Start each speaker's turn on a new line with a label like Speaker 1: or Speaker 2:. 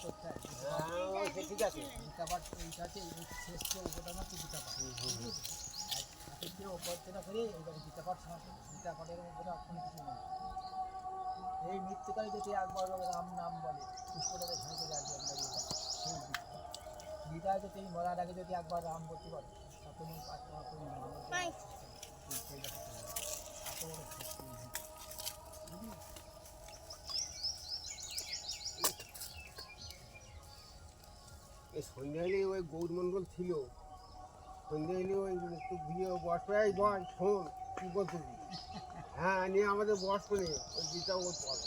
Speaker 1: ঠিক আছে গীতা পাঠ এইটা আছে শেষ উপটা না গীতা পাঠ অভ্যর্থনা করে এইভাবে গীতা পাঠ শোনাতে গীতা পাঠের মধ্যে কোনো কিছু নেই এই মৃত্যুকালে যদি একবার রাম নাম বলে পুষ্পটাকে ঝাঁকে যাবে সেই গীতায় যদি মরার আগে যদি একবার রাম বলতে পারে তখনই
Speaker 2: এই সন্ধ্যা হলে ওই গৌরমণ্ডল ছিল সন্ধ্যা হলে ওই একটু ঘুরিয়ে বস করে বল শোন কী বলতে হ্যাঁ নিয়ে আমাদের বস করে ওই গীতা ওর পড়ে